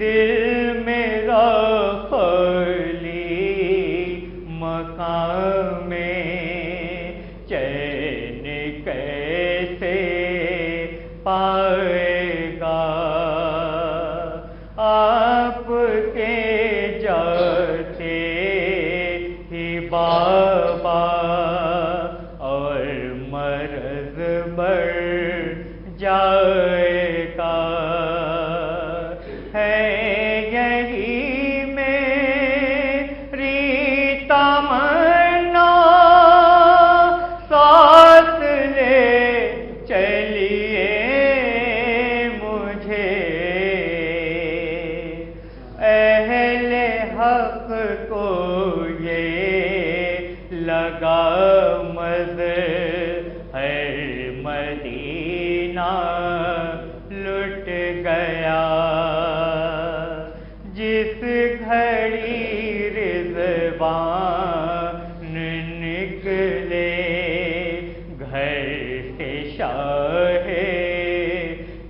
دل میرا خالی مقام میں چین کیسے پائے گا؟ آپ کے جاتے ہی بابا اور مرض بڑھ جائے گا۔ ہے یہی میری تمنا، ساتھ لے چلیے مجھے، اہل حق کو یہ لگا ہر مدینہ لٹ گیا، جس گھڑی رضوان نکلے گھر سے شاہ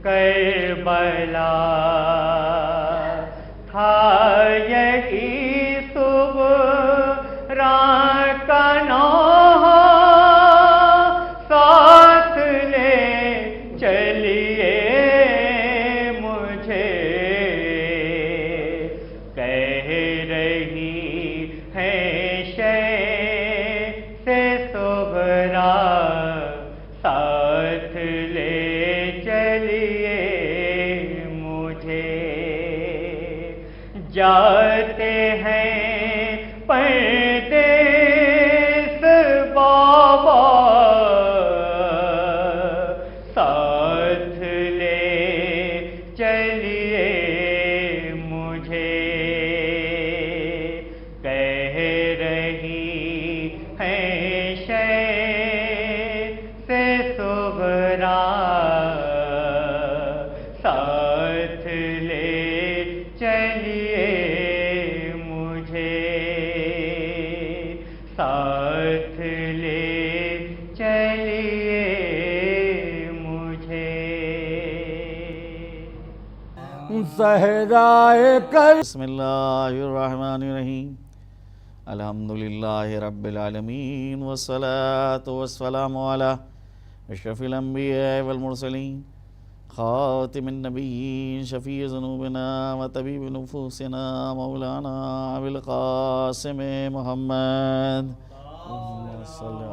کربلا، تھا یہی صبح رات کا نوحہ، ساتھ لے چلیے مجھے، کہہ رہی ہے شیخ سے صغریٰ، ساتھ لے چلیے مجھے، جاتے ہیں پردیس بابا، ساتھ لے چلیے مجھے، کہہ رہی ہیں شیخ سے صغریٰ، ساتھ لے چلیے مجھے، ساتھ لے چلیے مجھے۔ صحرائے کر بسم اللہ الرحمن الرحیم، الحمدللہ رب العالمین، والصلاة والسلام علی اشرف الانبیاء والمرسلین، خاتم النبیین، شفیع ذنوبنا و طبیب نفوسنا، مولانا ابو القاسم محمد، اللہم صلی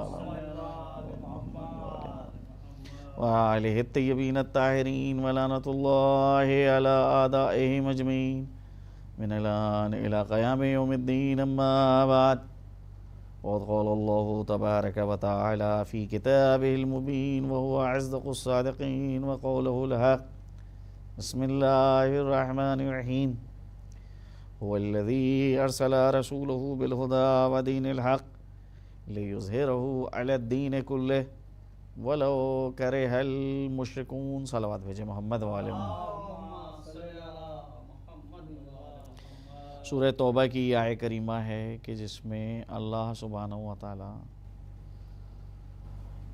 وآلہ الطیبین الطاہرین، ولعنۃ اللہ علی اعدائہم اجمعین، من الآن الی قیام یوم الدین، اما بعد، وقد قال اللہ تبارک و تعالی فی کتابہ المبین وهو اصدق الصادقین وقولہ الحق، بسم اللہ الرحمن الرحیم، هو الذی ارسل رسولہ بالہدی ودین الحق لیظہرہ علی الدین کلہ ولو کرہ المشرکون۔ صلوات بھیجے محمد وآلہ محمد۔ سورہ توبہ کی یہ آیت کریمہ ہے کہ جس میں اللہ سبحانہ و تعالی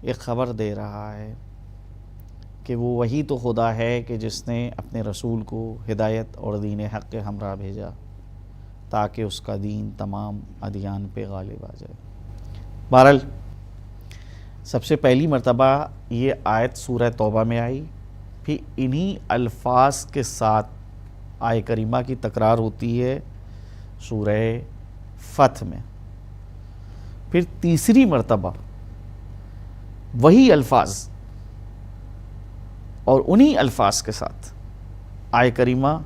ایک خبر دے رہا ہے کہ وہ وہی تو خدا ہے کہ جس نے اپنے رسول کو ہدایت اور دین حق کے ہمراہ بھیجا تاکہ اس کا دین تمام ادیان پہ غالب آ جائے۔ بہرحال سب سے پہلی مرتبہ یہ آیت سورہ توبہ میں آئی، پھر انہی الفاظ کے ساتھ آیت کریمہ کی تکرار ہوتی ہے سورہ فتح میں، پھر تیسری مرتبہ وہی الفاظ اور انہی الفاظ کے ساتھ آیت کریمہ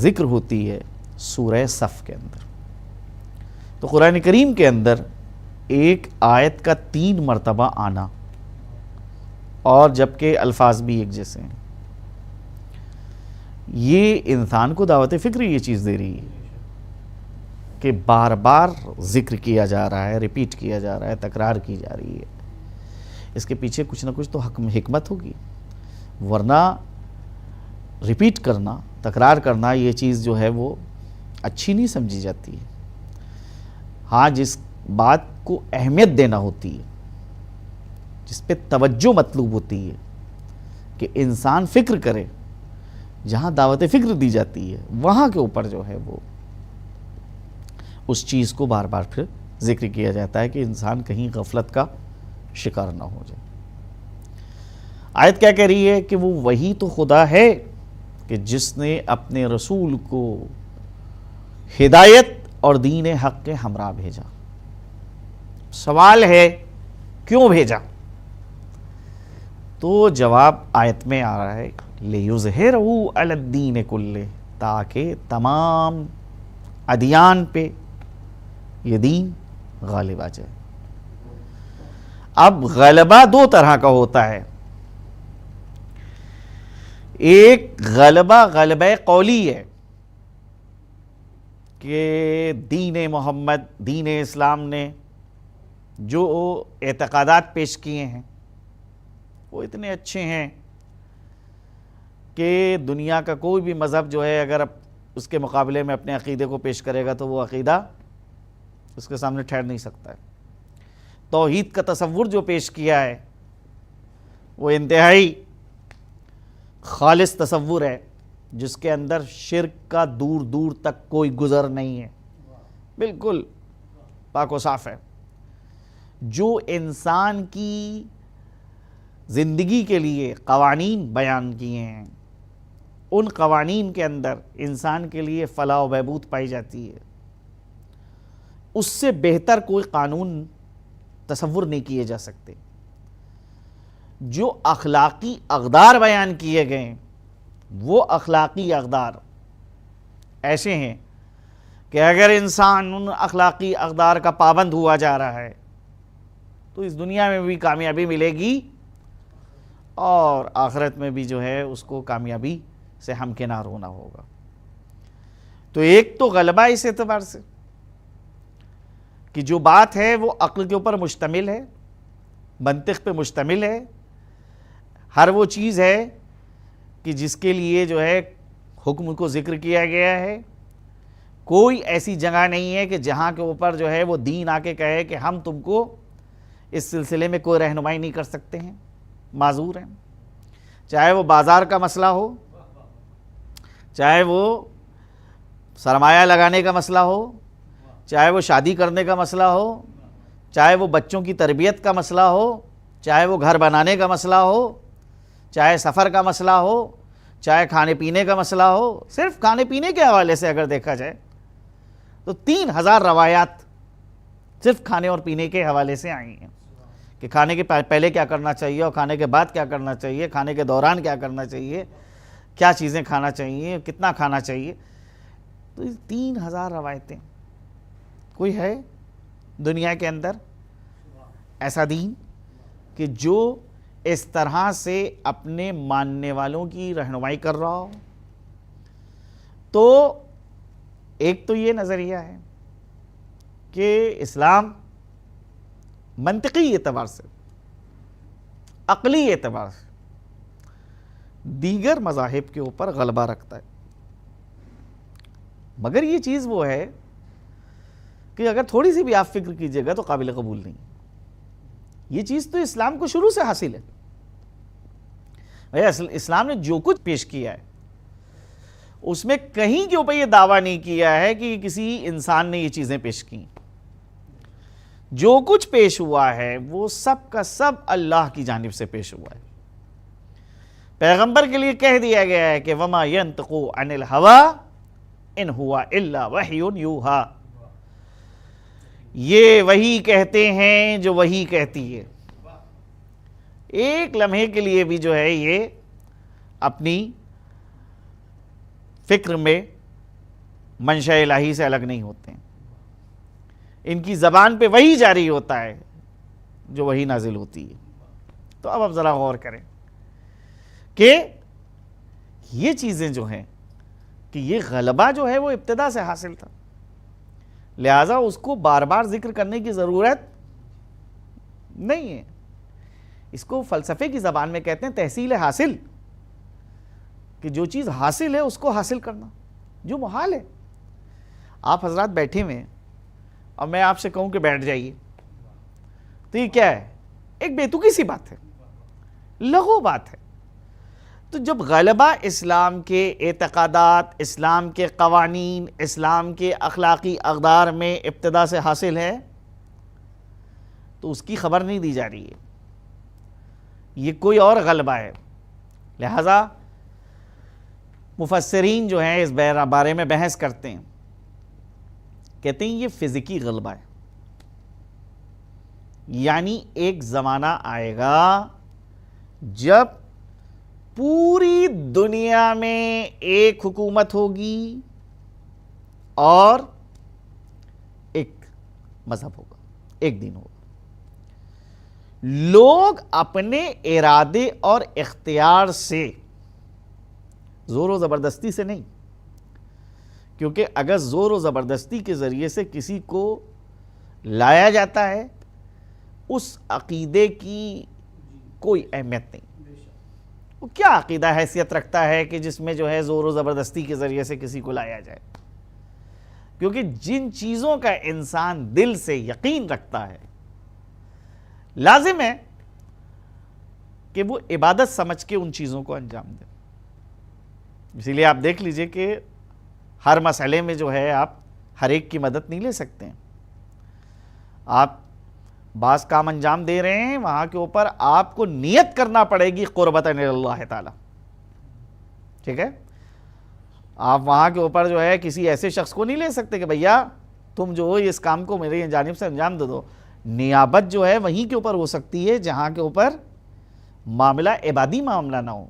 ذکر ہوتی ہے سورہ صف کے اندر۔ تو قرآن کریم کے اندر ایک آیت کا 3 مرتبہ آنا اور جبکہ الفاظ بھی ایک جیسے ہیں، یہ انسان کو دعوت فکری یہ چیز دے رہی ہے کہ بار بار ذکر کیا جا رہا ہے، ریپیٹ کیا جا رہا ہے، تکرار کی جا رہی ہے، اس کے پیچھے کچھ نہ کچھ تو حکمت ہوگی، ورنہ ریپیٹ کرنا، تکرار کرنا یہ چیز جو ہے وہ اچھی نہیں سمجھی جاتی ہے۔ ہاں جس بات کو اہمیت دینا ہوتی ہے، جس پہ توجہ مطلوب ہوتی ہے کہ انسان فکر کرے جہاں دعوت فکر دی جاتی ہے وہاں کے اوپر جو ہے وہ اس چیز کو بار بار پھر ذکر کیا جاتا ہے کہ انسان کہیں غفلت کا شکار نہ ہو جائے۔ آیت کیا کہہ رہی ہے کہ وہ وہی تو خدا ہے کہ جس نے اپنے رسول کو ہدایت اور دین حق کے ہمراہ بھیجا۔ سوال ہے کیوں بھیجا؟ تو جواب آیت میں آ رہا ہے لِيُظْهِرَهُ عَلَى الدِّينِ كُلِّهِ، تاکہ تمام ادیان پہ یہ دین غالب آ جائے۔ اب غلبہ دو طرح کا ہوتا ہے، ایک غلبہ قولی ہے کہ دین محمد، دین اسلام نے جو اعتقادات پیش کیے ہیں وہ اتنے اچھے ہیں کہ دنیا کا کوئی بھی مذہب جو ہے اگر اس کے مقابلے میں اپنے عقیدے کو پیش کرے گا تو وہ عقیدہ اس کے سامنے ٹھہر نہیں سکتا ہے۔ توحید کا تصور جو پیش کیا ہے وہ انتہائی خالص تصور ہے، جس کے اندر شرک کا دور دور تک کوئی گزر نہیں ہے، بالکل پاک و صاف ہے۔ جو انسان کی زندگی کے لیے قوانین بیان کیے ہیں ان قوانین کے اندر انسان کے لیے فلاح و بہبود پائی جاتی ہے، اس سے بہتر کوئی قانون تصور نہیں کیے جا سکتے۔ جو اخلاقی اقدار بیان کیے گئے وہ اخلاقی اقدار ایسے ہیں کہ اگر انسان ان اخلاقی اقدار کا پابند ہوا جا رہا ہے تو اس دنیا میں بھی کامیابی ملے گی اور آخرت میں بھی جو ہے اس کو کامیابی سے ہمکنار ہونا ہوگا۔ تو ایک تو غلبہ اس اعتبار سے کہ جو بات ہے وہ عقل کے اوپر مشتمل ہے، منطق پہ مشتمل ہے، ہر وہ چیز ہے کہ جس کے لیے جو ہے حکم کو ذکر کیا گیا ہے۔ کوئی ایسی جگہ نہیں ہے کہ جہاں کے اوپر جو ہے وہ دین آ کے کہے کہ ہم تم کو اس سلسلے میں کوئی رہنمائی نہیں کر سکتے ہیں، معذور ہیں۔ چاہے وہ بازار کا مسئلہ ہو، چاہے وہ سرمایہ لگانے کا مسئلہ ہو، چاہے وہ شادی کرنے کا مسئلہ ہو، چاہے وہ بچوں کی تربیت کا مسئلہ ہو، چاہے وہ گھر بنانے کا مسئلہ ہو، چاہے سفر کا مسئلہ ہو، چاہے کھانے پینے کا مسئلہ ہو۔ صرف کھانے پینے کے حوالے سے اگر دیکھا جائے تو 3000 روایات صرف کھانے اور پینے کے حوالے سے آئی ہیں کہ کھانے کے پہلے کیا کرنا چاہیے اور کھانے کے بعد کیا کرنا چاہیے، کھانے کے دوران کیا کرنا چاہیے، کیا چیزیں کھانا چاہیے، کتنا کھانا چاہیے۔ تو 3000 روایتیں، کوئی ہے دنیا کے اندر ایسا دین کہ جو اس طرح سے اپنے ماننے والوں کی رہنمائی کر رہا ہو؟ تو ایک تو یہ نظریہ ہے کہ اسلام منطقی اعتبار سے، عقلی اعتبار سے دیگر مذاہب کے اوپر غلبہ رکھتا ہے، مگر یہ چیز وہ ہے کہ اگر تھوڑی سی بھی آپ فکر کیجئے گا تو قابل قبول نہیں۔ یہ چیز تو اسلام کو شروع سے حاصل ہے۔ اسلام نے جو کچھ پیش کیا ہے اس میں کہیں کے اوپر یہ دعویٰ نہیں کیا ہے کہ کسی انسان نے یہ چیزیں پیش کی۔ جو کچھ پیش ہوا ہے وہ سب کا سب اللہ کی جانب سے پیش ہوا ہے۔ پیغمبر کے لیے کہہ دیا گیا ہے کہ وَمَا يَنْطِقُ عَنِ الْهَوَىٰ إِنْ هُوَ إِلَّا وَحْيٌ يُوحَىٰ، یہ وہی کہتے ہیں جو وہی کہتی ہے۔ ایک لمحے کے لیے بھی جو ہے یہ اپنی فکر میں منشاء الہی سے الگ نہیں ہوتے ہیں، ان کی زبان پہ وہی جاری ہوتا ہے جو وہی نازل ہوتی ہے۔ تو اب ذرا غور کریں کہ یہ چیزیں جو ہیں کہ یہ غلبہ جو ہے وہ ابتدا سے حاصل تھا، لہٰذا اس کو بار بار ذکر کرنے کی ضرورت نہیں ہے۔ اس کو فلسفے کی زبان میں کہتے ہیں تحصیل حاصل، کہ جو چیز حاصل ہے اس کو حاصل کرنا جو محال ہے۔ آپ حضرات بیٹھے ہوئے ہیں اور میں آپ سے کہوں کہ بیٹھ جائیے تو یہ کیا ہے؟ ایک بے تکی سی بات ہے، لغو بات ہے۔ تو جب غلبہ اسلام کے اعتقادات، اسلام کے قوانین، اسلام کے اخلاقی اقدار میں ابتدا سے حاصل ہے تو اس کی خبر نہیں دی جا رہی ہے، یہ کوئی اور غلبہ ہے. لہذا مفسرین جو ہیں اس بارے میں بحث کرتے ہیں، کہتے ہیں یہ فزیکی غلبہ ہے. یعنی ایک زمانہ آئے گا جب پوری دنیا میں ایک حکومت ہوگی اور ایک مذہب ہوگا، ایک دین ہوگا. لوگ اپنے ارادے اور اختیار سے، زور و زبردستی سے نہیں، کیونکہ اگر زور و زبردستی کے ذریعے سے کسی کو لایا جاتا ہے اس عقیدے کی کوئی اہمیت نہیں. وہ کیا عقیدہ حیثیت رکھتا ہے کہ جس میں جو ہے زور و زبردستی کے ذریعے سے کسی کو لایا جائے؟ کیونکہ جن چیزوں کا انسان دل سے یقین رکھتا ہے لازم ہے کہ وہ عبادت سمجھ کے ان چیزوں کو انجام دے. اسی لیے آپ دیکھ لیجئے کہ ہر مسئلے میں جو ہے آپ ہر ایک کی مدد نہیں لے سکتے ہیں. آپ بعض کام انجام دے رہے ہیں، وہاں کے اوپر آپ کو نیت کرنا پڑے گی قربتاً اللہ تعالی. ٹھیک ہے؟ آپ وہاں کے اوپر جو ہے کسی ایسے شخص کو نہیں لے سکتے کہ بھیا تم جو ہو اس کام کو میری جانب سے انجام دے دو. نیابت جو ہے وہیں کے اوپر ہو سکتی ہے جہاں کے اوپر معاملہ عبادی معاملہ نہ ہو.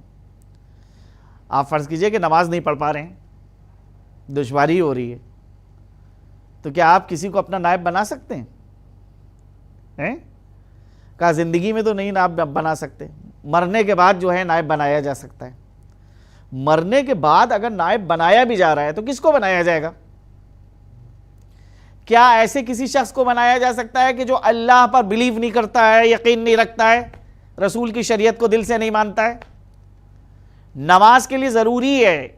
آپ فرض کیجئے کہ نماز نہیں پڑھ پا رہے ہیں، دشواری ہو رہی ہے، تو کیا آپ کسی کو اپنا نائب بنا سکتے ہیں؟ کہا زندگی میں تو نہیں نائب بنا سکتے، مرنے کے بعد جو ہے نائب بنایا جا سکتا ہے. مرنے کے بعد اگر نائب بنایا بھی جا رہا ہے تو کس کو بنایا جائے گا؟ کیا ایسے کسی شخص کو بنایا جا سکتا ہے کہ جو اللہ پر بلیو نہیں کرتا ہے، یقین نہیں رکھتا ہے، رسول کی شریعت کو دل سے نہیں مانتا ہے؟ نماز کے لیے ضروری ہے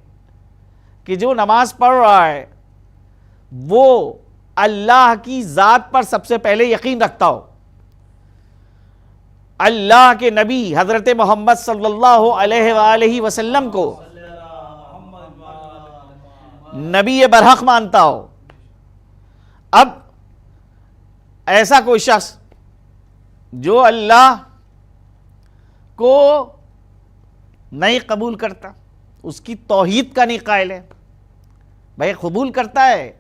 کہ جو نماز پڑھ رہا ہے وہ اللہ کی ذات پر سب سے پہلے یقین رکھتا ہو، اللہ کے نبی حضرت محمد صلی اللہ علیہ وآلہ وسلم کو نبی برحق مانتا ہو. اب ایسا کوئی شخص جو اللہ کو نہیں قبول کرتا، اس کی توحید کا نہیں قائل ہے، بھائی قبول کرتا ہے،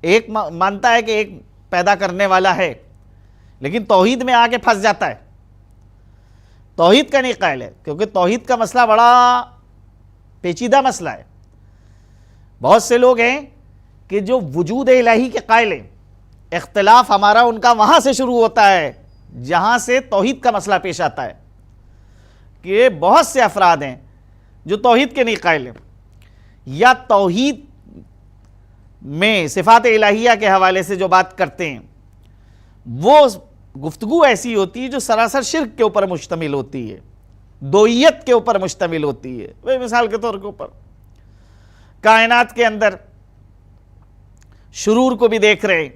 ایک مانتا ہے کہ ایک پیدا کرنے والا ہے، لیکن توحید میں آ کے پھنس جاتا ہے، توحید کا نہیں قائل ہے. کیونکہ توحید کا مسئلہ بڑا پیچیدہ مسئلہ ہے. بہت سے لوگ ہیں کہ جو وجود الہی کے قائل ہیں، اختلاف ہمارا ان کا وہاں سے شروع ہوتا ہے جہاں سے توحید کا مسئلہ پیش آتا ہے. کہ بہت سے افراد ہیں جو توحید کے نہیں قائل ہیں، یا توحید میں صفات الہیہ کے حوالے سے جو بات کرتے ہیں وہ گفتگو ایسی ہوتی ہے جو سراسر شرک کے اوپر مشتمل ہوتی ہے، دوئیت کے اوپر مشتمل ہوتی ہے. وہ مثال کے طور کے اوپر کائنات کے اندر شرور کو بھی دیکھ رہے ہیں،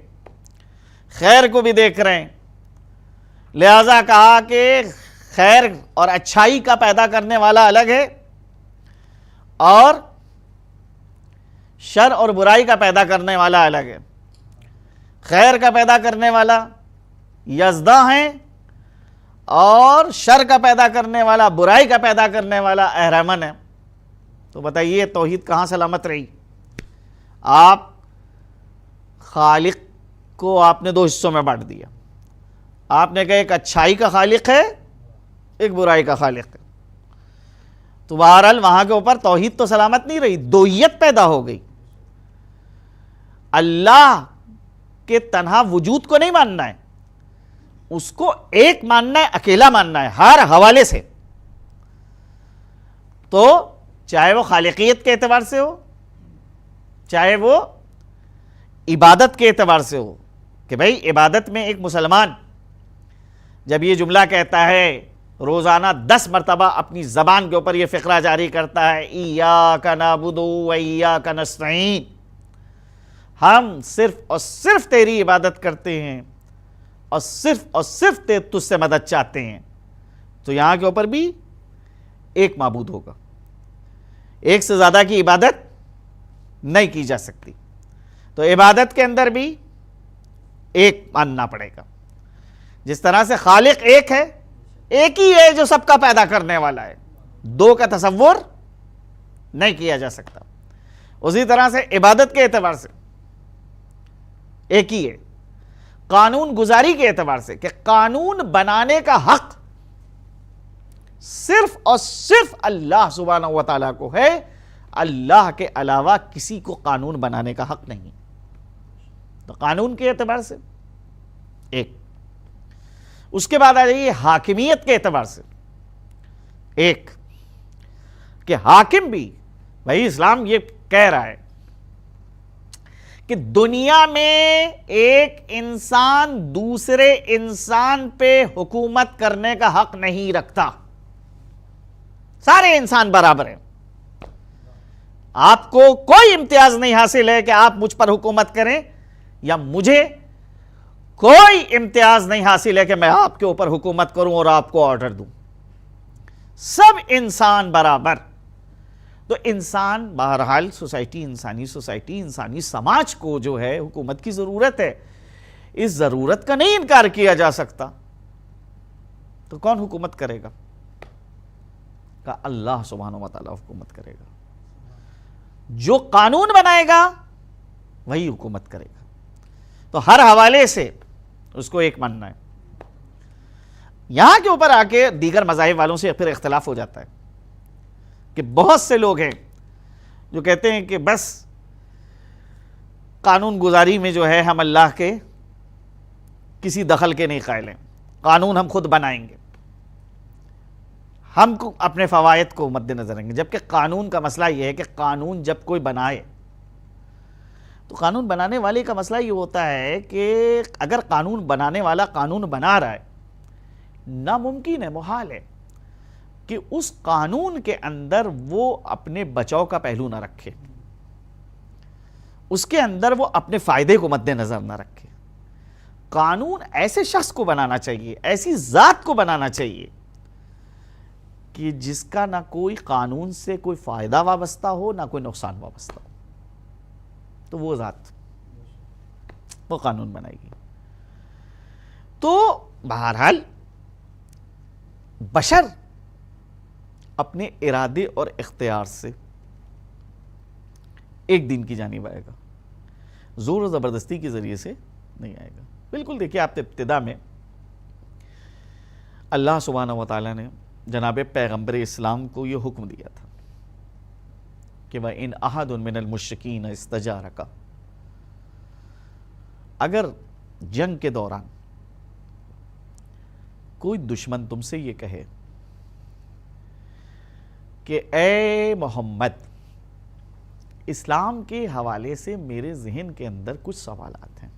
خیر کو بھی دیکھ رہے ہیں، لہذا کہا کہ خیر اور اچھائی کا پیدا کرنے والا الگ ہے اور شر اور برائی کا پیدا کرنے والا الگ ہے. خیر کا پیدا کرنے والا یزداں ہیں اور شر کا پیدا کرنے والا، برائی کا پیدا کرنے والا اہرمن ہے. تو بتائیے توحید کہاں سلامت رہی؟ آپ خالق کو آپ نے دو حصوں میں بانٹ دیا. آپ نے کہا ایک اچھائی کا خالق ہے، ایک برائی کا خالق ہے. تو بہرحال وہاں کے اوپر توحید تو سلامت نہیں رہی، دوئیت پیدا ہو گئی. اللہ کے تنہا وجود کو نہیں ماننا ہے، اس کو ایک ماننا ہے، اکیلا ماننا ہے ہر حوالے سے. تو چاہے وہ خالقیت کے اعتبار سے ہو، چاہے وہ عبادت کے اعتبار سے ہو، کہ بھئی عبادت میں ایک مسلمان جب یہ جملہ کہتا ہے، روزانہ 10 مرتبہ اپنی زبان کے اوپر یہ فقرہ جاری کرتا ہے، ایاک نعبد و ایاک نستعین، ہم صرف اور صرف تیری عبادت کرتے ہیں اور صرف تجھ سے مدد چاہتے ہیں. تو یہاں کے اوپر بھی ایک معبود ہوگا، ایک سے زیادہ کی عبادت نہیں کی جا سکتی. تو عبادت کے اندر بھی ایک ماننا پڑے گا. جس طرح سے خالق ایک ہے، ایک ہی ہے جو سب کا پیدا کرنے والا ہے، دو کا تصور نہیں کیا جا سکتا. اسی طرح سے عبادت کے اعتبار سے ایک ہی ہے. قانون گزاری کے اعتبار سے کہ قانون بنانے کا حق صرف اور صرف اللہ سبحانہ و تعالیٰ کو ہے، اللہ کے علاوہ کسی کو قانون بنانے کا حق نہیں. تو قانون کے اعتبار سے ایک. اس کے بعد آ جائیے حاکمیت کے اعتبار سے ایک، کہ حاکم بھی بھائی اسلام یہ کہہ رہا ہے کہ دنیا میں ایک انسان دوسرے انسان پہ حکومت کرنے کا حق نہیں رکھتا. سارے انسان برابر ہیں. آپ کو کوئی امتیاز نہیں حاصل ہے کہ آپ مجھ پر حکومت کریں، یا مجھے کوئی امتیاز نہیں حاصل ہے کہ میں آپ کے اوپر حکومت کروں اور آپ کو آرڈر دوں. سب انسان برابر. تو انسان بہرحال سوسائٹی، انسانی سماج کو جو ہے حکومت کی ضرورت ہے. اس ضرورت کا نہیں انکار کیا جا سکتا. تو کون حکومت کرے گا؟ کہ اللہ سبحانہ و تعالیٰ حکومت کرے گا. جو قانون بنائے گا وہی حکومت کرے گا. تو ہر حوالے سے اس کو ایک ماننا ہے. یہاں کے اوپر آ کے دیگر مذاہب والوں سے پھر اختلاف ہو جاتا ہے کہ بہت سے لوگ ہیں جو کہتے ہیں کہ بس قانون گزاری میں جو ہے ہم اللہ کے کسی دخل کے نہیں قائل ہیں، قانون ہم خود بنائیں گے، ہم کو اپنے فوائد کو مد نظر رکھیں گے. جبکہ قانون کا مسئلہ یہ ہے کہ قانون جب کوئی بنائے تو قانون بنانے والے کا مسئلہ یہ ہوتا ہے کہ اگر قانون بنانے والا قانون بنا رہا ہے، ناممکن ہے، محال ہے کہ اس قانون کے اندر وہ اپنے بچاؤ کا پہلو نہ رکھے، اس کے اندر وہ اپنے فائدے کو مد نظر نہ رکھے. قانون ایسے شخص کو بنانا چاہیے، ایسی ذات کو بنانا چاہیے کہ جس کا نہ کوئی قانون سے کوئی فائدہ وابستہ ہو، نہ کوئی نقصان وابستہ ہو. تو وہ ذات وہ قانون بنائے گی. تو بہرحال بشر اپنے ارادے اور اختیار سے ایک دین کی جانب آئے گا، زور و زبردستی کے ذریعے سے نہیں آئے گا. بالکل دیکھیے، آپ ابتدا میں اللہ سبحانہ و تعالیٰ نے جناب پیغمبر اسلام کو یہ حکم دیا تھا کہ وَإِنْ أَحَدٌ مِّنَ الْمُشْرِكِينَ اسْتَجَارَكَ، اگر جنگ کے دوران کوئی دشمن تم سے یہ کہے کہ اے محمد، اسلام کے حوالے سے میرے ذہن کے اندر کچھ سوالات ہیں،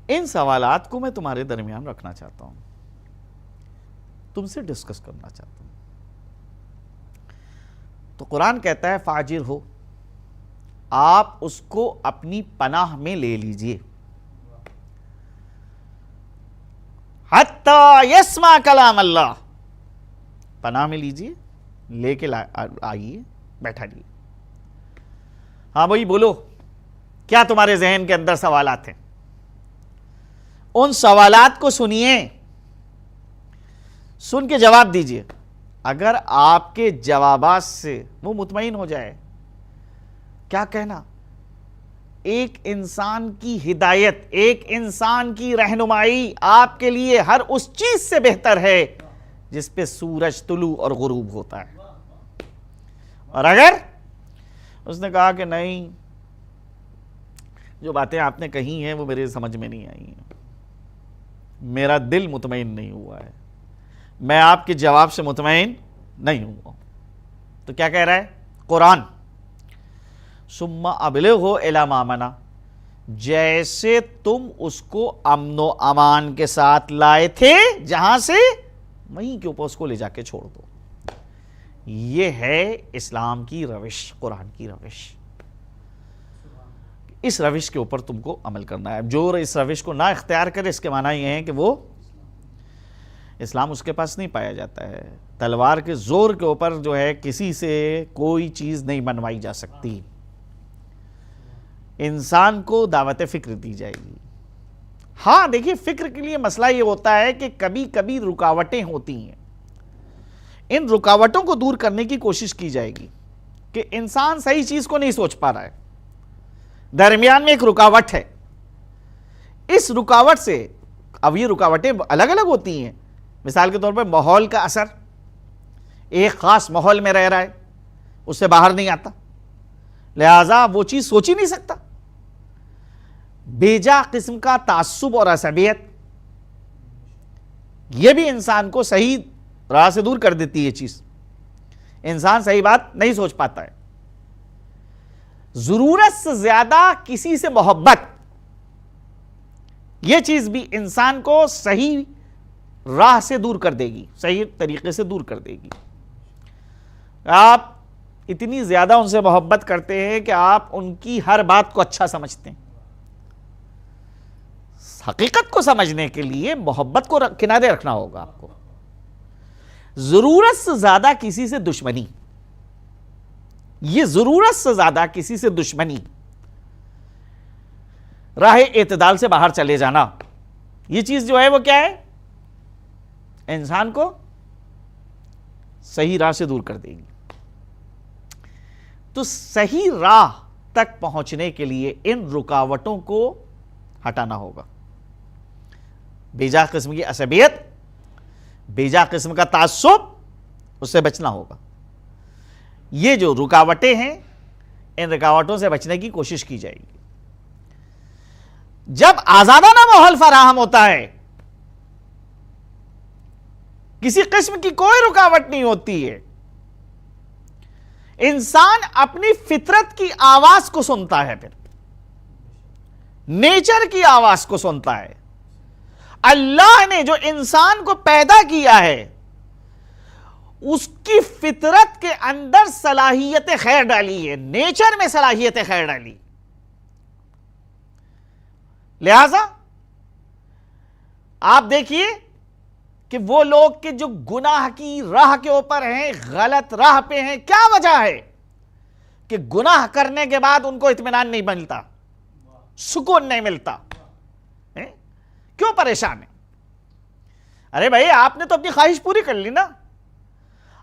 ان سوالات کو میں تمہارے درمیان رکھنا چاہتا ہوں، تم سے ڈسکس کرنا چاہتا ہوں. تو قرآن کہتا ہے فاجر ہو، آپ اس کو اپنی پناہ میں لے لیجئے، حتی یسمع کلام اللہ، پناہ میں لیجئے، لے کے آئیے، بیٹھا لیے. ہاں بھائی بولو، کیا تمہارے ذہن کے اندر سوالات ہیں؟ ان سوالات کو سنیے، سن کے جواب دیجئے. اگر آپ کے جوابات سے وہ مطمئن ہو جائے، کیا کہنا، ایک انسان کی ہدایت، ایک انسان کی رہنمائی آپ کے لیے ہر اس چیز سے بہتر ہے جس پہ سورج طلوع اور غروب ہوتا ہے. اور اگر اس نے کہا کہ نہیں، جو باتیں آپ نے کہی ہیں وہ میرے سمجھ میں نہیں آئی ہیں، میرا دل مطمئن نہیں ہوا ہے، میں آپ کے جواب سے مطمئن نہیں ہوا، تو کیا کہہ رہا ہے قرآن؟ ثم ابلغہ الی ما امنا، جیسے تم اس کو امن و امان کے ساتھ لائے تھے جہاں سے، وہیں کے اوپر اس کو لے جا کے چھوڑ دو. یہ ہے اسلام کی روش، قرآن کی روش. اس روش کے اوپر تم کو عمل کرنا ہے. جو اس روش کو نہ اختیار کرے، اس کے معنی یہ ہے کہ وہ اسلام اس کے پاس نہیں پایا جاتا ہے. تلوار کے زور کے اوپر جو ہے کسی سے کوئی چیز نہیں بنوائی جا سکتی. انسان کو دعوت فکر دی جائے گی. ہاں دیکھیے، فکر کے لیے مسئلہ یہ ہوتا ہے کہ کبھی کبھی رکاوٹیں ہوتی ہیں. ان رکاوٹوں کو دور کرنے کی کوشش کی جائے گی کہ انسان صحیح چیز کو نہیں سوچ پا رہا ہے، درمیان میں ایک رکاوٹ ہے. اس رکاوٹ سے، اب یہ رکاوٹیں الگ الگ ہوتی ہیں. مثال کے طور پر ماحول کا اثر، ایک خاص ماحول میں رہ رہا ہے، اس سے باہر نہیں آتا، لہذا وہ چیز سوچ ہی نہیں سکتا. بیجا قسم کا تعصب اور عصبیت، یہ بھی انسان کو صحیح راہ سے دور کر دیتی ہے. یہ چیز انسان صحیح بات نہیں سوچ پاتا ہے. ضرورت سے زیادہ کسی سے محبت، یہ چیز بھی انسان کو صحیح راہ سے دور کر دے گی، صحیح طریقے سے دور کر دے گی. آپ اتنی زیادہ ان سے محبت کرتے ہیں کہ آپ ان کی ہر بات کو اچھا سمجھتے ہیں. حقیقت کو سمجھنے کے لیے محبت کو کنارے رکھنا ہوگا آپ کو. ضرورت سے زیادہ کسی سے دشمنی، یہ ضرورت سے زیادہ کسی سے دشمنی، راہ اعتدال سے باہر چلے جانا، یہ چیز جو ہے وہ کیا ہے؟ انسان کو صحیح راہ سے دور کر دے گی. تو صحیح راہ تک پہنچنے کے لیے ان رکاوٹوں کو ہٹانا ہوگا. بیجا قسم کی عصبیت، بیجا قسم کا تعصب، اس سے بچنا ہوگا. یہ جو رکاوٹیں ہیں، ان رکاوٹوں سے بچنے کی کوشش کی جائے گی. جب آزادانہ ماحول فراہم ہوتا ہے، کسی قسم کی کوئی رکاوٹ نہیں ہوتی ہے، انسان اپنی فطرت کی آواز کو سنتا ہے، پھر نیچر کی آواز کو سنتا ہے. اللہ نے جو انسان کو پیدا کیا ہے، اس کی فطرت کے اندر صلاحیت خیر ڈالی ہے، نیچر میں صلاحیت خیر ڈالی. لہذا آپ دیکھیے کہ وہ لوگ کہ جو گناہ کی راہ کے اوپر ہیں، غلط راہ پہ ہیں، کیا وجہ ہے کہ گناہ کرنے کے بعد ان کو اطمینان نہیں ملتا، سکون نہیں ملتا. کیوں پریشان ہے؟ ارے بھائی، آپ نے تو اپنی خواہش پوری کر لی نا.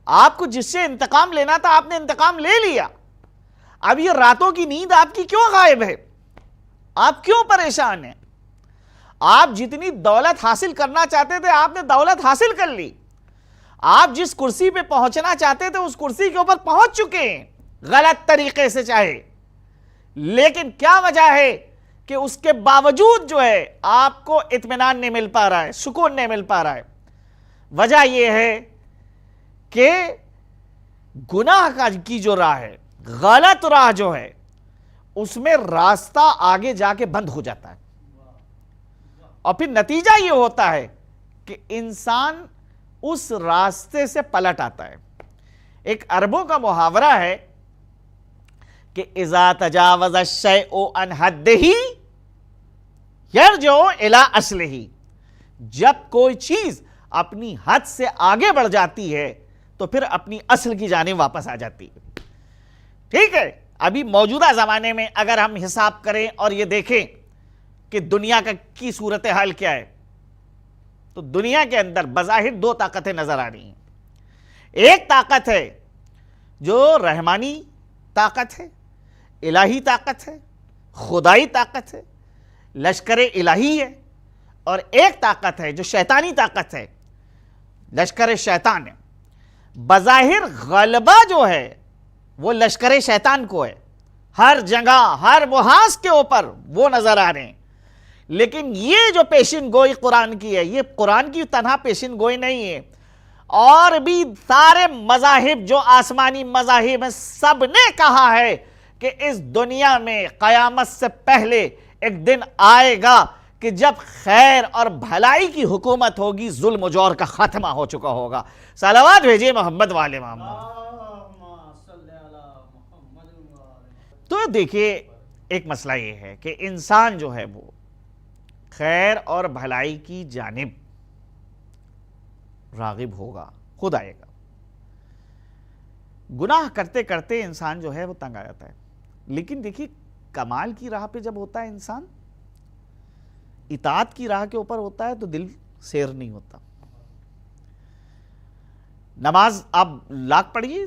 آپ کو جس سے انتقام لینا تھا آپ نے انتقام لے لیا. اب یہ راتوں کی نیند آپ کی کیوں غائب ہے؟ آپ کیوں پریشان ہیں؟ آپ جتنی دولت حاصل کرنا چاہتے تھے آپ نے دولت حاصل کر لی. آپ جس کرسی پہ پہنچنا چاہتے تھے اس کرسی کے اوپر پہنچ چکے ہیں، غلط طریقے سے چاہے. لیکن کیا وجہ ہے کہ اس کے باوجود جو ہے آپ کو اطمینان نہیں مل پا رہا ہے، سکون نہیں مل پا رہا ہے؟ وجہ یہ ہے کہ گناہ کی جو راہ ہے، غلط راہ جو ہے، اس میں راستہ آگے جا کے بند ہو جاتا ہے. اور پھر نتیجہ یہ ہوتا ہے کہ انسان اس راستے سے پلٹ آتا ہے. ایک عربوں کا محاورہ ہے کہ اذا تجاوز الشیء عن حدہ یرجع الی اصلہ. جب کوئی چیز اپنی حد سے آگے بڑھ جاتی ہے تو پھر اپنی اصل کی جانب واپس آ جاتی ہے. ٹھیک ہے، ابھی موجودہ زمانے میں اگر ہم حساب کریں اور یہ دیکھیں کہ دنیا کی صورتحال کیا ہے، تو دنیا کے اندر بظاہر دو طاقتیں نظر آ رہی ہیں. ایک طاقت ہے جو رحمانی طاقت ہے، الہی طاقت ہے، خدائی طاقت ہے، لشکر الہی ہے. اور ایک طاقت ہے جو شیطانی طاقت ہے، لشکر شیطان ہے. بظاہر غلبہ جو ہے وہ لشکر شیطان کو ہے، ہر جگہ ہر محاذ کے اوپر وہ نظر آ رہے ہیں. لیکن یہ جو پیشن گوئی قرآن کی ہے، یہ قرآن کی تنہا پیشن گوئی نہیں ہے، اور بھی سارے مذاہب جو آسمانی مذاہب ہیں سب نے کہا ہے کہ اس دنیا میں قیامت سے پہلے ایک دن آئے گا کہ جب خیر اور بھلائی کی حکومت ہوگی، ظلم و جور کا خاتمہ ہو چکا ہوگا. صلوات بھیجئے محمد والے محمد. تو دیکھیے ایک مسئلہ یہ ہے کہ انسان جو ہے وہ خیر اور بھلائی کی جانب راغب ہوگا، خود آئے گا۔ گناہ کرتے کرتے انسان جو ہے وہ تنگ آ جاتا ہے، لیکن دیکھیے کمال کی راہ پہ جب ہوتا ہے انسان، اطاعت کی راہ کے اوپر ہوتا ہے تو دل سیر نہیں ہوتا۔ نماز آپ لاکھ پڑھیے